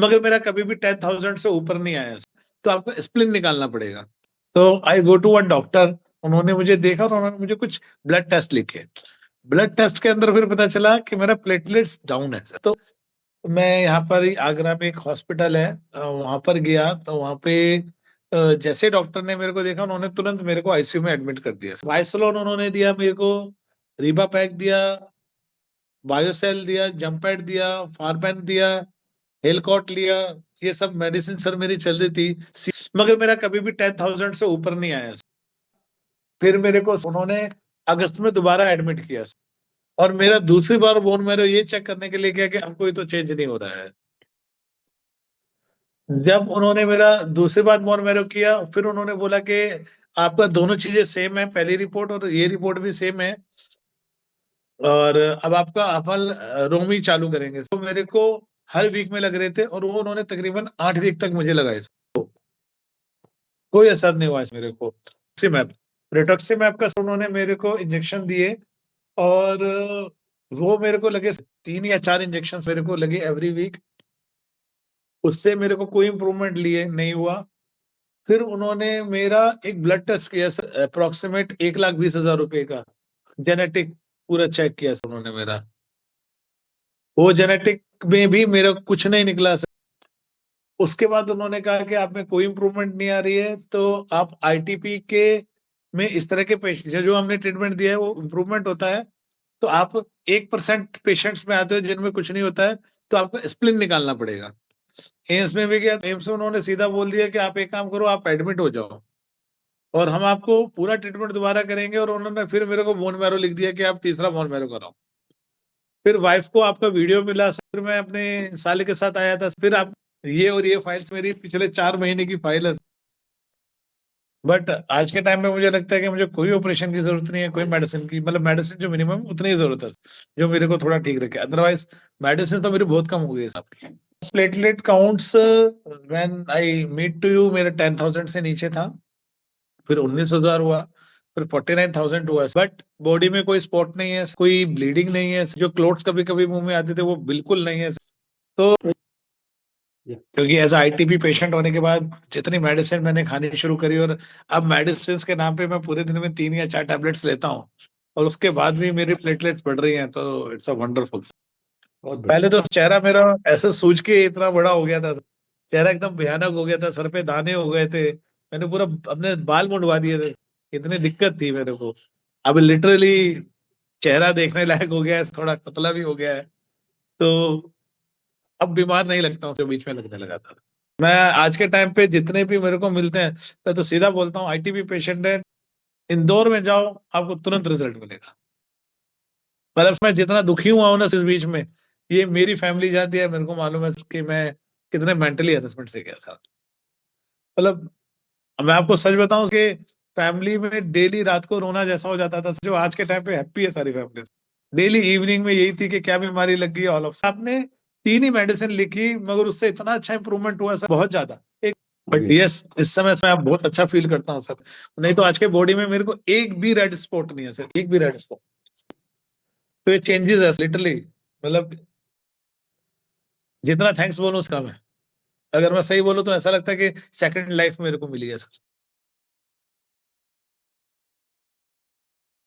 मगर मेरा कभी भी 10,000 से ऊपर नहीं आया, तो आपको स्प्लिन निकालना पड़ेगा। तो आई गो टू वन डॉक्टर, उन्होंने मुझे देखा और उन्होंने मुझे कुछ ब्लड टेस्ट लिखे। ब्लड टेस्ट के अंदर फिर पता चला कि मेरा प्लेटलेट्स डाउन है। तो मैं यहाँ पर ही आगरा में एक हॉस्पिटल है, वहां पर गया। तो वहां पे जैसे डॉक्टर ने मेरे को देखा, उन्होंने तुरंत मेरे को आईसीयू में एडमिट कर दिया। वाइसलोन उन्होंने दिया मेरे को, रीबा पैक दिया, बायोसेल दिया, जम्पेट दिया, फारपेन दिया, हेलकॉट लिया। ये सब मेडिसिन सर मेरी चल रही थी, मगर मेरा कभी भी 10,000 से ऊपर नहीं आया। फिर मेरे को उन्होंने अगस्त में दोबारा एडमिट किया, और मेरा दूसरी बार बोन मैरो ये चेक करने के लिए किया कि हमको ये तो चेंज नहीं हो रहा है। जब उन्होंने मेरा दूसरी बार बोन मैरो किया, फिर उन्होंने बोला कि आपका दोनों चीजें सेम है, पहली रिपोर्ट और ये रिपोर्ट भी सेम है, और अब आपका अपल रोमी चालू करेंगे। तो मेरे को हर वीक में लग रहे थे, और वो उन्होंने तकरीबन 8 वीक तक मुझे लगाए। कोई असर नहीं हुआ इस मेरे को। रिटोक्सीमैब का उन्होंने मेरे को इंजेक्शन दिए, और वो मेरे को लगे 3 या 4 इंजेक्शन मेरे को लगे एवरी वीक। उससे मेरे को कोई इम्प्रूवमेंट लिए नहीं हुआ। फिर उन्होंने मेरा एक ब्लड टेस्ट किया सर, अप्रोक्सीमेट 1,20,000 रुपए का जेनेटिक पूरा चेक किया सर उन्होंने मेरा। वो जेनेटिक में भी मेरा कुछ नहीं निकला सर। उसके बाद उन्होंने कहा कि आप में कोई इम्प्रूवमेंट नहीं आ रही है, तो आप आईटीपी के में इस तरह के पेशेंट जो हमने ट्रीटमेंट दिया है वो इम्प्रूवमेंट होता है, तो आप 1% पेशेंट्स में आते हो जिनमें कुछ नहीं होता है, तो आपको स्प्लिन निकालना पड़ेगा। एम्स में भी गया, एम्स में उन्होंने सीधा बोल दिया कि आप एक काम करो, आप एडमिट हो जाओ और हम आपको पूरा ट्रीटमेंट दोबारा करेंगे। और उन्होंने फिर मेरे को बोन मैरो लिख दिया कि आप तीसरा बोन मैरो कराओ। फिर वाइफ को आपका वीडियो मिला, फिर मैं अपने साले के साथ आया था। फिर आप ये और ये फाइल्स मेरी पिछले 4 महीने की फाइल है। बट आज के टाइम में मुझे लगता है कि मुझे कोई ऑपरेशन की जरूरत नहीं है, कोई मेडिसिन की, मतलब मेडिसिन जो मिनिमम उतनी ही जरूरत है जो मेरे को थोड़ा ठीक रखे। अदरवाइज मेडिसिन तो मेरी बहुत कम हो गई है सबकी। Platelet counts when I meet to you मेरा 10,000 से नीचे था, फिर 19,000 हुआ, फिर 49,000 हुआ। बट बॉडी में कोई स्पॉट नहीं है, कोई ब्लीडिंग नहीं है, जो क्लोट्स कभी कभी मुंह में आते थे वो बिल्कुल नहीं है। तो क्योंकि एज आईटीपी पेशेंट होने के बाद जितनी मेडिसिन मैंने खानी शुरू करी, और अब मेडिसिन के नाम पे मैं पूरे दिन में 3 या 4 टैबलेट्स लेता हूँ, और उसके बाद भी मेरी प्लेटलेट्स बढ़ रही हैं, तो इट्स अ वंडरफुल। पहले तो चेहरा मेरा ऐसे सूज के इतना बड़ा हो गया था, चेहरा एकदम भयानक हो गया था, सर पे दाने हो गए थे, मैंने पूरा अपने बाल मुंडवा दिए थे, इतनी दिक्कत थी मेरे को। अब लिटरली चेहरा देखने लायक हो गया है, थोड़ा पतला भी हो गया है, तो अब बीमार नहीं लगता हूँ जो बीच में लगने लगा था। मैं आज के टाइम पे जितने भी मेरे को मिलते हैं, मैं तो सीधा बोलता हूँ आईटीबी पेशेंट है, इंदौर में जाओ, आपको तुरंत रिजल्ट मिलेगा। मतलब मैं जितना दुखी हुआ हूं ना इस बीच में, ये मेरी फैमिली जानती है, मेरे को मालूम है कि मैं कितने मेंटली हेरेसमेंट से गया था। मतलब मैं आपको सच बताऊं कि फैमिली में डेली रात को रोना जैसा हो जाता था, जो आज के टाइम पे हैप्पी है सारी फैमिली। डेली इवनिंग में यही थी कि क्या बीमारी लग गई, ऑल ऑफ आपने 3 ही मेडिसिन लिखी, मगर उससे इतना अच्छा इंप्रूवमेंट हुआ सर, बहुत ज्यादा। एक बट यस, इस समय से मैं बहुत अच्छा फील करता हूँ सर। नहीं तो आज के बॉडी में मेरे को एक भी रेड स्पॉट नहीं है सर, एक भी रेड स्पॉट। तो ये चेंजेस है लिटरली, मतलब जितना थैंक्स बोलूं उसका मैं, अगर मैं सही बोलूं तो ऐसा लगता है कि सेकंड लाइफ मेरे को मिली है सर।